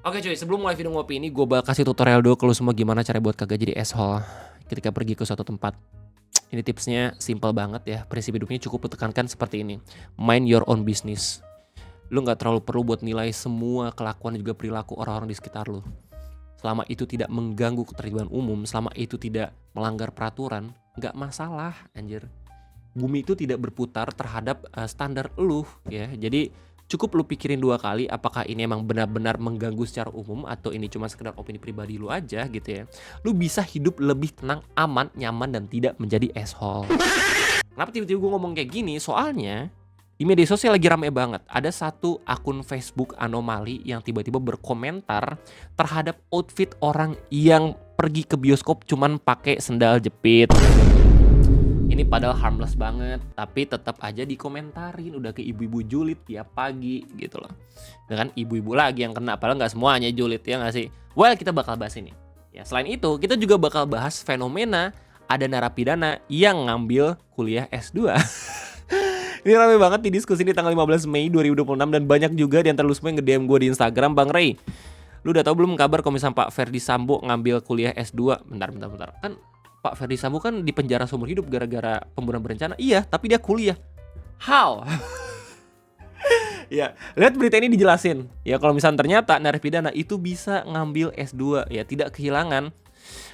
Oke cuy, sebelum mulai video ngopi ini gue bakal kasih tutorial dulu ke lu semua gimana cara buat kagak jadi asshole ketika pergi ke suatu tempat. Ini tipsnya simple banget ya. Prinsip hidupnya cukup lu tekankan seperti ini. Mind your own business. Lu gak terlalu perlu buat nilai semua kelakuan dan juga perilaku orang-orang di sekitar lu. Selama itu tidak mengganggu ketertiban umum, selama itu tidak melanggar peraturan, gak masalah anjir. Bumi itu tidak berputar terhadap standar lu ya. Jadi cukup lu pikirin 2 kali apakah ini emang benar-benar mengganggu secara umum atau ini cuma sekedar opini pribadi lu aja gitu ya. Lu bisa hidup lebih tenang, aman, nyaman dan tidak menjadi asshole. Kenapa tiba-tiba gue ngomong kayak gini? Soalnya di media sosial lagi rame banget. Ada satu akun Facebook anomali yang tiba-tiba berkomentar terhadap outfit orang yang pergi ke bioskop cuman pakai sendal jepit. Ini padahal harmless banget, tapi tetap aja dikomentarin. Udah ke ibu-ibu julid tiap pagi gitu loh. Dengan ibu-ibu lagi yang kena, padahal nggak semuanya julid ya nggak sih? Well, kita bakal bahas ini. Ya, selain itu, kita juga bakal bahas fenomena ada narapidana yang ngambil kuliah S2. Ini rame banget di diskusi di tanggal 15 Mei 2026 dan banyak juga di antara lu semua yang nge-DM gue di Instagram, Bang Ray. Lu udah tahu belum kabar kalau misalnya Pak Ferdi Sambo ngambil kuliah S2? Bentar. Kan Pak Ferdi Sambo kan di penjara seumur hidup gara-gara pembunuhan berencana. Iya, tapi dia kuliah. How? Ya, lihat berita ini dijelasin. Ya, kalau misalnya ternyata narapidana itu bisa ngambil S2, ya tidak kehilangan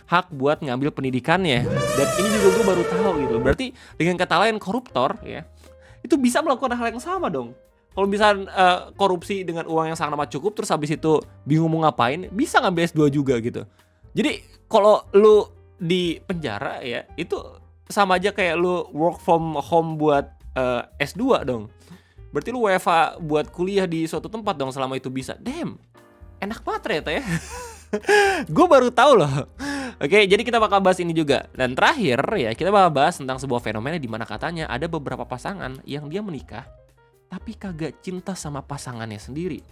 hak buat ngambil pendidikannya. Dan ini juga gue baru tahu gitu. Berarti dengan kata lain koruptor ya, itu bisa melakukan hal yang sama dong. Kalau misalnya korupsi dengan uang yang sangat amat cukup terus habis itu bingung mau ngapain, bisa ngambil S2 juga gitu. Jadi kalau lu di penjara ya itu sama aja kayak lu work from home buat S2 dong. Berarti lu WFH buat kuliah di suatu tempat dong selama itu bisa. Damn, enak banget ternyata ya. Gue baru tahu loh. Oke, jadi kita bakal bahas ini juga. Dan terakhir ya kita bakal bahas tentang sebuah fenomena di mana katanya ada beberapa pasangan yang dia menikah tapi kagak cinta sama pasangannya sendiri.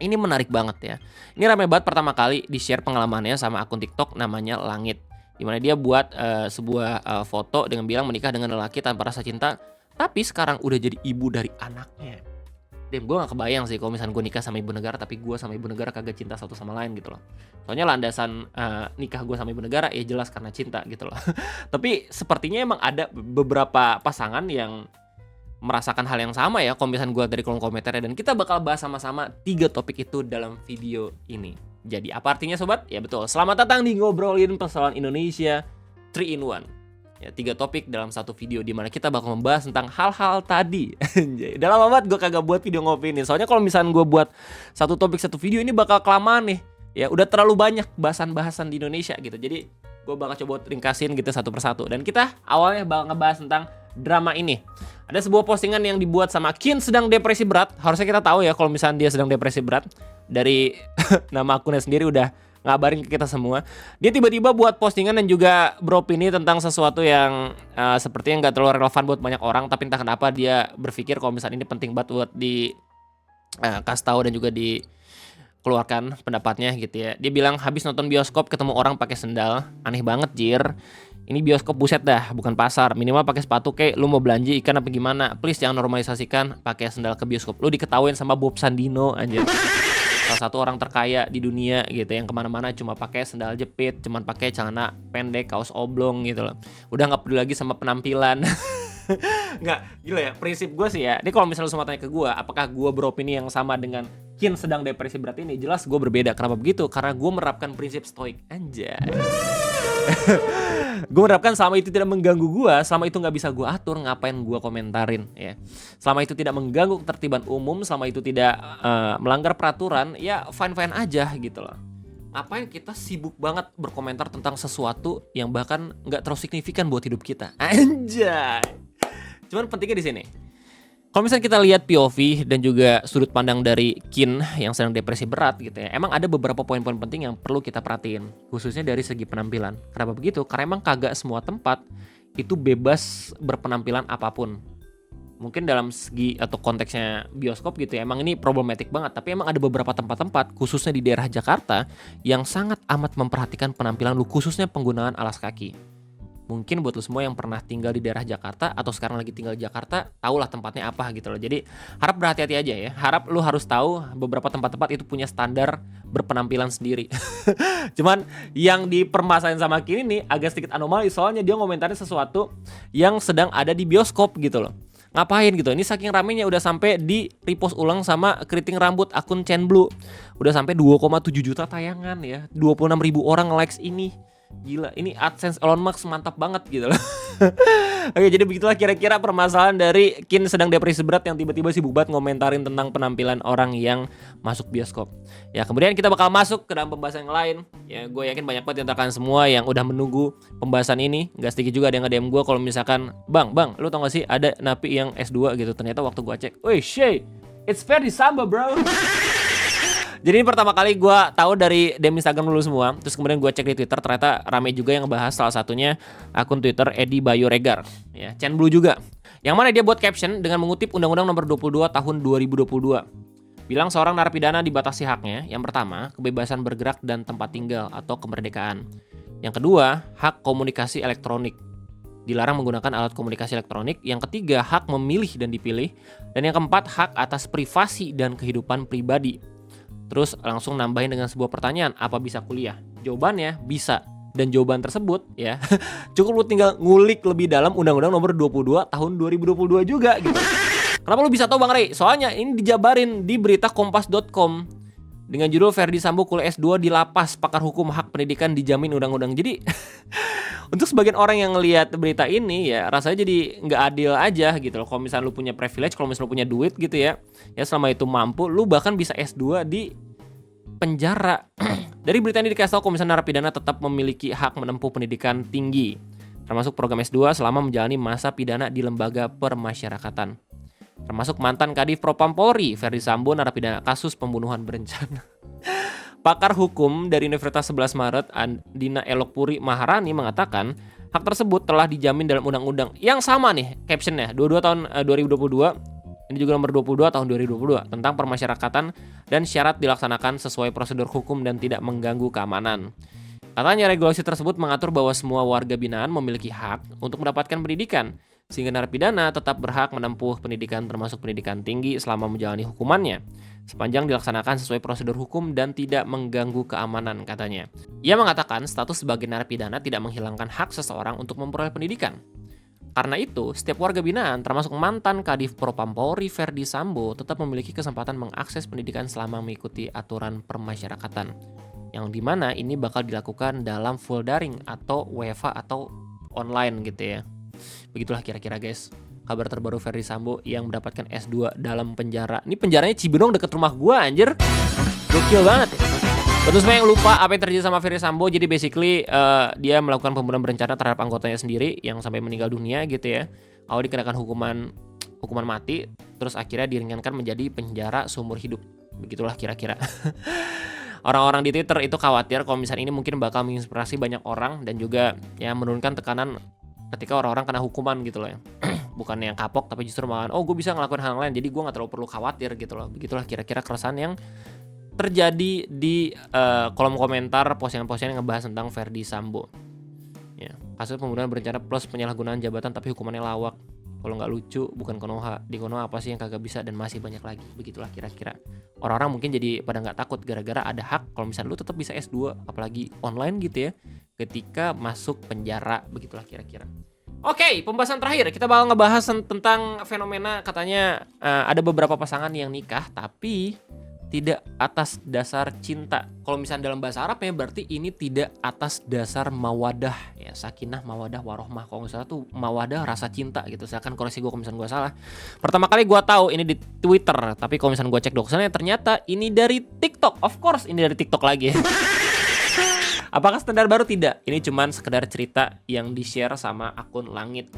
Ini menarik banget ya. Ini ramai banget pertama kali di-share pengalamannya sama akun TikTok namanya Langit. Dimana dia buat sebuah foto dengan bilang menikah dengan lelaki tanpa rasa cinta. Tapi sekarang udah jadi ibu dari anaknya. Dan gue gak kebayang sih kalau misalnya gue nikah sama ibu negara tapi gue sama ibu negara kagak cinta satu sama lain gitu loh. Soalnya landasan nikah gue sama ibu negara ya jelas karena cinta gitu loh. Tapi sepertinya emang ada beberapa pasangan yang merasakan hal yang sama ya kalau misalnya gue dari kolom komentarnya. Dan kita bakal bahas sama-sama 3 topik itu dalam video ini. Jadi apa artinya sobat? Ya betul, selamat datang di Ngobrolin Persoalan Indonesia 3 in 1. Ya, 3 topik dalam satu video di mana kita bakal membahas tentang hal-hal tadi. Udah lama banget gue kagak buat video ngopi ini. Soalnya kalau misalnya gue buat satu topik satu video ini bakal kelamaan nih. Ya udah terlalu banyak bahasan-bahasan di Indonesia gitu. Jadi gue bakal coba ringkasin gitu satu persatu. Dan kita awalnya bakal ngebahas tentang drama ini. Ada sebuah postingan yang dibuat sama Kin sedang depresi berat. Harusnya kita tahu ya kalau misalnya dia sedang depresi berat. Dari nama akunnya sendiri udah ngabarin ke kita semua. Dia tiba-tiba buat postingan dan juga beropini tentang sesuatu yang sepertinya nggak terlalu relevan buat banyak orang. Tapi entah kenapa dia berpikir kalau misalnya ini penting banget buat kasih tahu dan juga dikeluarkan pendapatnya gitu ya. Dia bilang habis nonton bioskop ketemu orang pakai sendal. Aneh banget jir. Ini bioskop buset dah, bukan pasar. Minimal pakai sepatu kek. Lu mau belanja ikan apa gimana? Please jangan normalisasikan pakai sendal ke bioskop. Lu diketawain sama Bob Sandino anjir. Salah satu orang terkaya di dunia gitu yang kemana-mana cuma pakai sendal jepit, cuma pakai celana pendek, kaos oblong gitu loh. Udah nggak peduli lagi sama penampilan. Nggak, gila ya. Prinsip gue sih ya. Ini kalau misalnya lu semua tanya ke gue, apakah gue beropini yang sama dengan Kin sedang depresi berat ini? Jelas gue berbeda. Kenapa begitu? Karena gue menerapkan prinsip stoik. Anjay. Gue menerapkan selama itu tidak mengganggu gue, selama itu nggak bisa gue atur, ngapain gue komentarin ya. Selama itu tidak mengganggu ketertiban umum, selama itu tidak melanggar peraturan, ya fine-fine aja gitu loh. Ngapain kita sibuk banget berkomentar tentang sesuatu yang bahkan nggak terlalu signifikan buat hidup kita. Anjay. Cuman pentingnya di sini. Kalau misalnya kita lihat POV dan juga sudut pandang dari Kin yang sedang depresi berat gitu ya, emang ada beberapa poin-poin penting yang perlu kita perhatiin, khususnya dari segi penampilan. Kenapa begitu? Karena emang kagak semua tempat itu bebas berpenampilan apapun. Mungkin dalam segi atau konteksnya bioskop gitu ya, emang ini problematik banget. Tapi emang ada beberapa tempat-tempat, khususnya di daerah Jakarta, yang sangat amat memperhatikan penampilan lu, khususnya penggunaan alas kaki. Mungkin buat lu semua yang pernah tinggal di daerah Jakarta atau sekarang lagi tinggal di Jakarta, tahulah tempatnya apa gitu loh. Jadi harap berhati-hati aja ya. Harap lu harus tahu beberapa tempat-tempat itu punya standar berpenampilan sendiri. Cuman yang dipermasalahin sama Kin ini agak sedikit anomali, soalnya dia ngomentarin sesuatu yang sedang ada di bioskop gitu loh. Ngapain gitu? Ini saking ramenya udah sampai di repost ulang sama keriting rambut akun Chen Blue. Udah sampai 2,7 juta tayangan ya. 26.000 orang likes ini. Gila, ini AdSense Elon Musk mantap banget gitu loh. Oke, jadi begitulah kira-kira permasalahan dari Kin sedang depresi berat yang tiba-tiba sibuk banget ngomentarin tentang penampilan orang yang masuk bioskop. Ya, kemudian kita bakal masuk ke dalam pembahasan yang lain. Ya, gue yakin banyak banget antara kalian semua yang udah menunggu pembahasan ini. Gak sedikit juga ada yang nge-DM gue kalau misalkan, Bang, lu tau gak sih ada napi yang S2 gitu. Ternyata waktu gue cek, woi Shay, it's Ferdy Sambo bro. Jadi ini pertama kali gue tahu dari DM Instagram dulu semua. Terus kemudian gue cek di Twitter, ternyata rame juga yang ngebahas, salah satunya akun Twitter Edi Bayu Regar, ya, Chen Blue juga. Yang mana dia buat caption dengan mengutip Undang-Undang Nomor 22 Tahun 2022. Bilang seorang narapidana dibatasi haknya. Yang pertama, kebebasan bergerak dan tempat tinggal atau kemerdekaan. Yang kedua, hak komunikasi elektronik. Dilarang menggunakan alat komunikasi elektronik. Yang ketiga, hak memilih dan dipilih. Dan yang keempat, hak atas privasi dan kehidupan pribadi. Terus langsung nambahin dengan sebuah pertanyaan, apa bisa kuliah? Jawabannya bisa. Dan jawaban tersebut ya cukup lu tinggal ngulik lebih dalam Undang-Undang Nomor 22 Tahun 2022 juga gitu. Kenapa lu bisa tahu Bang Rey? Soalnya ini dijabarin di berita kompas.com dengan judul Ferdy Sambo kuliah S2 di lapas, pakar hukum hak pendidikan dijamin undang-undang. Jadi untuk sebagian orang yang ngelihat berita ini ya rasanya jadi nggak adil aja gitu loh. Kalau misalnya lu punya privilege, kalau misalnya lu punya duit gitu ya selama itu mampu, lu bahkan bisa S2 di penjara. Dari berita ini dikasih tahu kalau misalnya narapidana tetap memiliki hak menempuh pendidikan tinggi, termasuk program S2 selama menjalani masa pidana di lembaga permasyarakatan. Termasuk mantan Kadif Propam Polri, Ferdy Sambo, narapidana kasus pembunuhan berencana. Pakar hukum dari Universitas 11 Maret, Andina Elokpuri Maharani mengatakan, hak tersebut telah dijamin dalam undang-undang yang sama nih, captionnya, 22 tahun 2022. Ini juga nomor 22 tahun 2022 tentang permasyarakatan dan syarat dilaksanakan sesuai prosedur hukum dan tidak mengganggu keamanan. Katanya regulasi tersebut mengatur bahwa semua warga binaan memiliki hak untuk mendapatkan pendidikan, sehingga narapidana tetap berhak menempuh pendidikan termasuk pendidikan tinggi selama menjalani hukumannya, sepanjang dilaksanakan sesuai prosedur hukum dan tidak mengganggu keamanan, katanya. Ia mengatakan status sebagai narapidana tidak menghilangkan hak seseorang untuk memperoleh pendidikan. Karena itu, setiap warga binaan, termasuk mantan Kadif Propam Polri Ferdy Sambo, tetap memiliki kesempatan mengakses pendidikan selama mengikuti aturan permasyarakatan, yang dimana ini bakal dilakukan dalam full daring atau WFH atau online gitu ya. Begitulah kira-kira guys, kabar terbaru Ferdy Sambo yang mendapatkan S2 dalam penjara. Ini penjaranya Cibinong deket rumah gua anjir. Gokil banget ya. Betul semua yang lupa apa yang terjadi sama Ferdy Sambo. Jadi basically dia melakukan pembunuhan berencana terhadap anggotanya sendiri yang sampai meninggal dunia gitu ya. Awalnya dikenakan hukuman mati, terus akhirnya diringankan menjadi penjara seumur hidup. Begitulah kira-kira. Orang-orang di Twitter itu khawatir kalau misalnya ini mungkin bakal menginspirasi banyak orang dan juga ya menurunkan tekanan ketika orang-orang kena hukuman gitu loh ya. Bukan yang kapok tapi justru malah gue bisa ngelakuin hal lain, jadi gue gak terlalu perlu khawatir gitu loh. Begitulah kira-kira keresahan yang terjadi di kolom komentar postingan-postingan yang ngebahas tentang Ferdy Sambo. Ya, kasus pembunuhan berencana plus penyalahgunaan jabatan tapi hukumannya lawak. Kalau nggak lucu bukan Konoha. Di Konoha apa sih yang kagak bisa, dan masih banyak lagi. Begitulah kira-kira. Orang-orang mungkin jadi pada nggak takut gara-gara ada hak kalau misalnya lu tetap bisa S2 apalagi online gitu ya ketika masuk penjara. Begitulah kira-kira. Oke, pembahasan terakhir kita bakal ngebahas tentang fenomena katanya ada beberapa pasangan yang nikah tapi tidak atas dasar cinta. Kalau misalnya dalam bahasa Arab ya berarti ini tidak atas dasar mawadah ya, sakinah, mawadah, warohmah. Kalau nggak salah tuh mawadah rasa cinta gitu. Silakan koreksi gue kalau misalnya gue salah. Pertama kali gue tahu ini di Twitter, tapi kalau misalnya gue cek dokumennya ternyata ini dari TikTok. Of course ini dari TikTok lagi. Apakah standar baru? Tidak. Ini cuman sekedar cerita yang di-share sama akun Langit,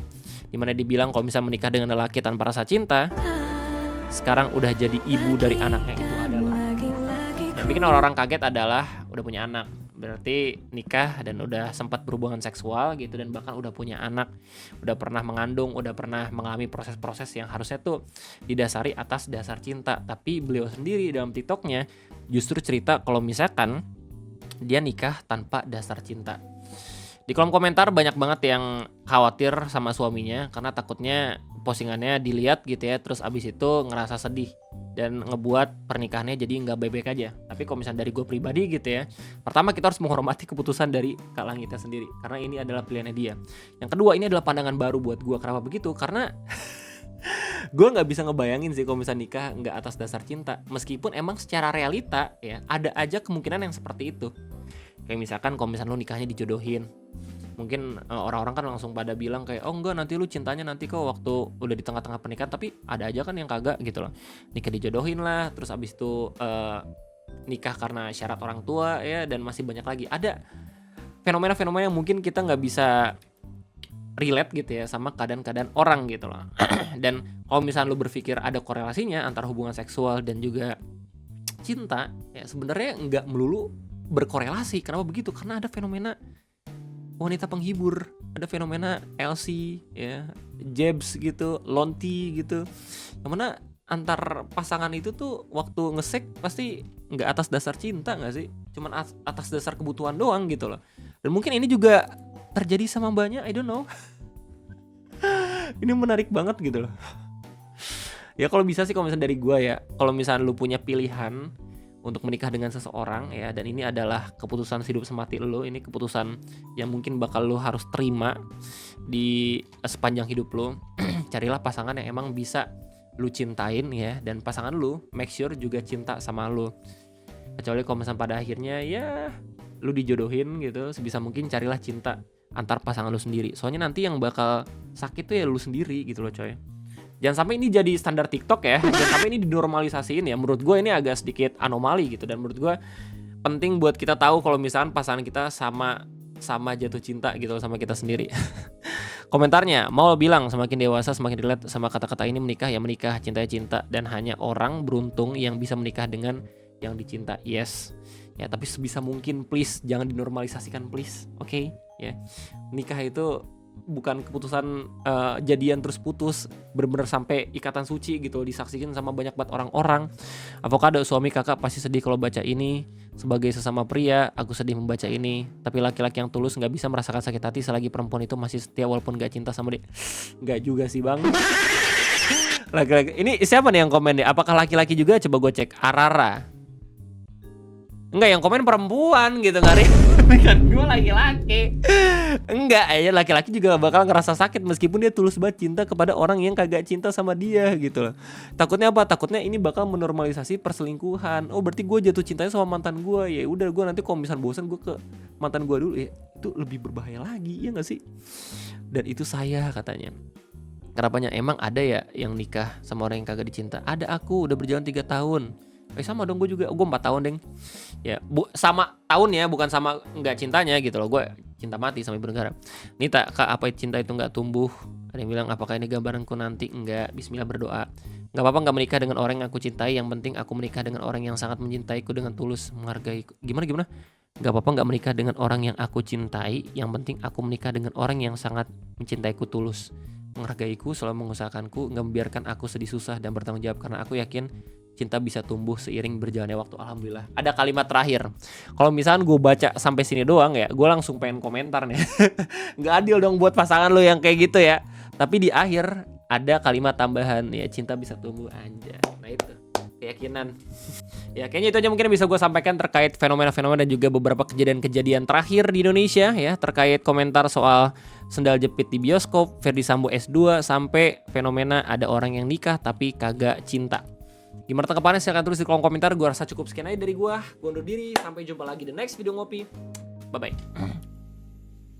dimana dibilang kalau misalnya menikah dengan lelaki tanpa rasa cinta, sekarang udah jadi ibu dari anaknya itu adalah. Yang bikin orang-orang kaget adalah udah punya anak, berarti nikah dan udah sempat berhubungan seksual gitu, dan bahkan udah punya anak, udah pernah mengandung, udah pernah mengalami proses-proses yang harusnya tuh didasari atas dasar cinta. Tapi beliau sendiri dalam TikToknya justru cerita kalau misalkan dia nikah tanpa dasar cinta. Di kolom komentar banyak banget yang khawatir sama suaminya karena takutnya postingannya dilihat gitu ya, terus abis itu ngerasa sedih dan ngebuat pernikahannya jadi nggak baik-baik aja. Tapi kalau misalnya dari gue pribadi gitu ya, pertama kita harus menghormati keputusan dari Kak Langitnya sendiri karena ini adalah pilihannya dia. Yang kedua, ini adalah pandangan baru buat gue. Kenapa begitu? Karena gue nggak bisa ngebayangin sih kalau misalnya nikah nggak atas dasar cinta. Meskipun emang secara realita ya ada aja kemungkinan yang seperti itu. Kayak misalkan kalau misalnya lu nikahnya dijodohin, mungkin orang-orang kan langsung pada bilang kayak, oh enggak, nanti lu cintanya nanti kok waktu udah di tengah-tengah pernikahan. Tapi ada aja kan yang kagak gitu loh, nikah dijodohin lah, terus abis itu nikah karena syarat orang tua ya, dan masih banyak lagi. Ada fenomena-fenomena yang mungkin kita nggak bisa relate gitu ya sama keadaan-keadaan orang gitu loh. Dan kalau misalnya lu berpikir ada korelasinya antara hubungan seksual dan juga cinta, ya sebenarnya nggak melulu berkorelasi. Kenapa begitu? Karena ada fenomena wanita penghibur, ada fenomena LC ya, Jebs gitu, Lonti gitu, yang mana antar pasangan itu tuh waktu ngesek pasti nggak atas dasar cinta nggak sih, cuman atas dasar kebutuhan doang gitu loh. Dan mungkin ini juga terjadi sama mbaknya, I don't know. Ini menarik banget gitu loh. Ya kalau bisa sih, kalau misalnya dari gue ya, kalau misalnya lu punya pilihan untuk menikah dengan seseorang ya, dan ini adalah keputusan hidup semati lo, ini keputusan yang mungkin bakal lo harus terima di sepanjang hidup lo. Carilah pasangan yang emang bisa lo cintain ya, dan pasangan lo make sure juga cinta sama lo. Kecuali kalau misalnya pada akhirnya ya lo dijodohin gitu, sebisa mungkin carilah cinta antar pasangan lo sendiri. Soalnya nanti yang bakal sakit tuh ya lo sendiri gitu loh coy. Jangan sampai ini jadi standar TikTok ya. Jangan sampai ini dinormalisasiin ya. Menurut gue ini agak sedikit anomali gitu. Dan menurut gue penting buat kita tahu kalau misalkan pasangan kita sama jatuh cinta gitu sama kita sendiri. Komentarnya, mau bilang semakin dewasa semakin relate sama kata-kata ini. Menikah ya menikah, cinta ya cinta, dan hanya orang beruntung yang bisa menikah dengan yang dicinta. Yes. Ya, tapi sebisa mungkin please jangan dinormalisasikan please. Oke? Ya. Menikah itu bukan keputusan jadian terus putus, bener-bener sampai ikatan suci gitu disaksikan sama banyak banget orang-orang. Avocado, suami kakak pasti sedih kalau baca ini. Sebagai sesama pria, aku sedih membaca ini. Tapi laki-laki yang tulus gak bisa merasakan sakit hati selagi perempuan itu masih setia walaupun gak cinta sama dia. Gak juga sih bang. Laki-laki ini siapa nih yang komen nih? Apakah laki-laki juga? Coba gue cek. Arara. Enggak, yang komen perempuan gitu, ngari. Kan gue laki-laki. Enggak, aja laki-laki juga bakal ngerasa sakit meskipun dia tulus banget cinta kepada orang yang kagak cinta sama dia gitu loh. Takutnya apa? Takutnya ini bakal menormalisasi perselingkuhan. Oh, berarti gue jatuh cintanya sama mantan gue. Ya udah, gue nanti kalau misalnya bosan gue ke mantan gue dulu. Ya itu lebih berbahaya lagi, ya nggak sih? Dan itu saya katanya. Kenapanya? Emang ada ya yang nikah sama orang yang kagak dicinta? Ada, aku udah berjalan 3 tahun. Sama dong, gue juga, gue 4 tahun deng. Ya, sama tahun ya, bukan sama nggak cintanya gitu loh. Gue cinta mati sama ibu negara. Nita, kak, apa cinta itu nggak tumbuh? Ada yang bilang, apakah ini gambaranku nanti? Enggak, bismillah berdoa. Nggak apa-apa nggak menikah dengan orang yang aku cintai. Yang penting aku menikah dengan orang yang sangat mencintaiku dengan tulus, menghargaiku. Gimana? Nggak apa-apa nggak menikah dengan orang yang aku cintai. Yang penting aku menikah dengan orang yang sangat mencintaiku tulus, menghargaiku, selalu mengusahakanku, nggak membiarkan aku sedih susah, dan bertanggung jawab karena aku yakin cinta bisa tumbuh seiring berjalannya waktu. Alhamdulillah. Ada kalimat terakhir. Kalau misalkan gue baca sampai sini doang ya, gue langsung pengen komentar nih. Nggak adil dong buat pasangan lo yang kayak gitu ya. Tapi di akhir ada kalimat tambahan ya, cinta bisa tumbuh, anjay. Nah itu keyakinan. Ya kayaknya itu aja mungkin bisa gue sampaikan terkait fenomena-fenomena dan juga beberapa kejadian-kejadian terakhir di Indonesia ya, terkait komentar soal sendal jepit di bioskop, Ferdy Sambo S2, sampai fenomena ada orang yang nikah tapi kagak cinta. Gimana tanggapannya? Silahkan tulis di kolom komentar. Gue rasa cukup sekian aja dari gue undur diri. Sampai jumpa lagi di next video ngopi. Bye bye.